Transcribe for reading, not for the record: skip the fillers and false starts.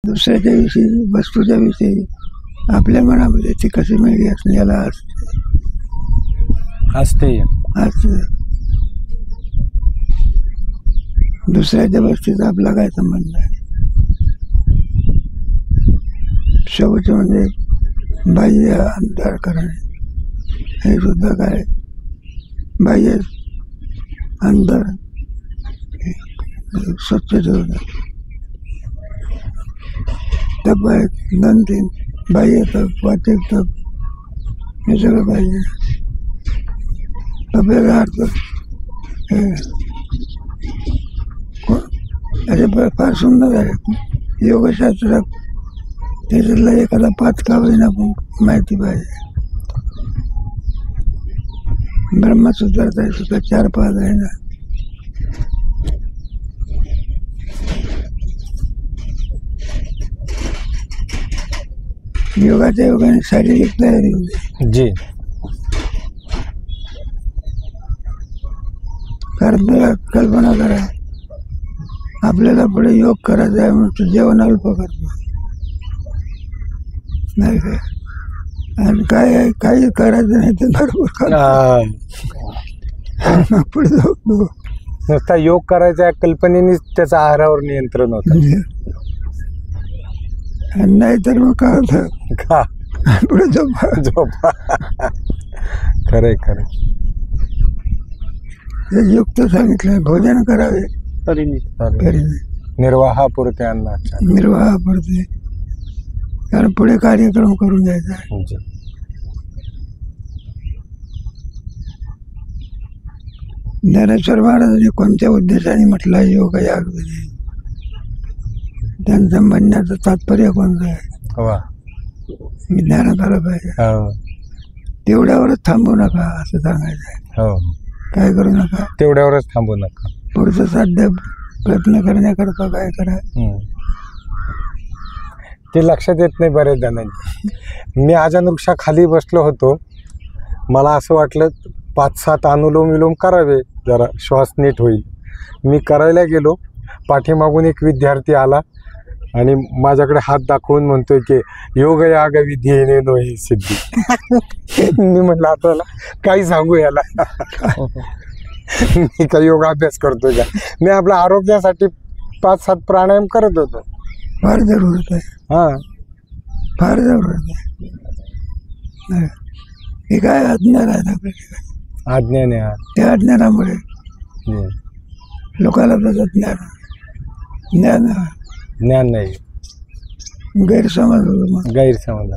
दुसऱ्याच्या विषयी वस्तूच्या विषयी आपल्या मनामध्ये ती कशी मिळली असणे याला असते दुसऱ्याच्या वस्तूचा आपला काय संबंध आहे. शौच म्हणजे बाह्य अंतर करणे, हे सुद्धा काय बाह्य अंतर स्वच्छ ठेवणं. तप आहे 2-3 बाह्य तप, वाचिक तप, हे सगळं पाहिजे. तपेचा अर्थ असे फार सुंदर आहे योगशास्त्रात. त्याच्यातला एखादा पाच का होईना पण माहिती पाहिजे. ब्रह्मसूत्रात आहे सुद्धा 4 पाद आहे ना. योगाच्या योगाने शारीरिक तयारी होते जी. कारण कल्पना करा आपल्याला पुढे योग करायचा आहे म्हणून जेवण अल्प करतो नाही काय. आणि काय काही करायचं नाही ते बरोबर पुढे जाऊ. नुसता योग करायच्या कल्पनेनेच त्याचा आहारावर नियंत्रण होतं. नाही तर मग काय होतं का पुढे झोपा. खरंय खरंय. युक्त सांगितलं भोजन करावे निर्वाहापुरते अन्नाच्या. निर्वाहापुरते, कारण पुढे कार्यक्रम करून द्यायचा. ज्ञानेश्वर महाराजांनी कोणत्या उद्देशाने म्हटलं योग याग विधी, त्यांचं म्हणण्याचं तात्पर्य कोणतं आहे. मी ज्ञानात आलं पाहिजे तेवढ्यावरच थांबू नका असं सांगायचं आहे. काय करू नका तेवढ्यावरच थांबू नका. पुढचं साध्य प्रयत्न करण्याकरता काय करा ते लक्षात येत नाही बरेच जणांनी. मी आजानुवृक्षाखाली बसलो होतो. मला असं वाटलं 5-7 अनुलोम विलोम करावे, जरा श्वास नीट होईल. मी करायला गेलो, पाठीमागून एक विद्यार्थी आला आणि माझ्याकडे हात दाखवून म्हणतोय की योग याग विधी नो ही सिद्धी. मी म्हटलं आपल्याला काही सांगू याला. मी काही योगाभ्यास करतोय का. मी आपल्या आरोग्यासाठी 5-7 प्राणायाम करत होतो. फार जरूरत आहे. फार जरूरत आहे. हे काय अज्ञान आहे आपल्याला. अज्ञान आहे. त्या अज्ञानामुळे लोकांना त्याचं ज्ञान ज्ञान नाही, गैरसमज होतो. गैरसमज.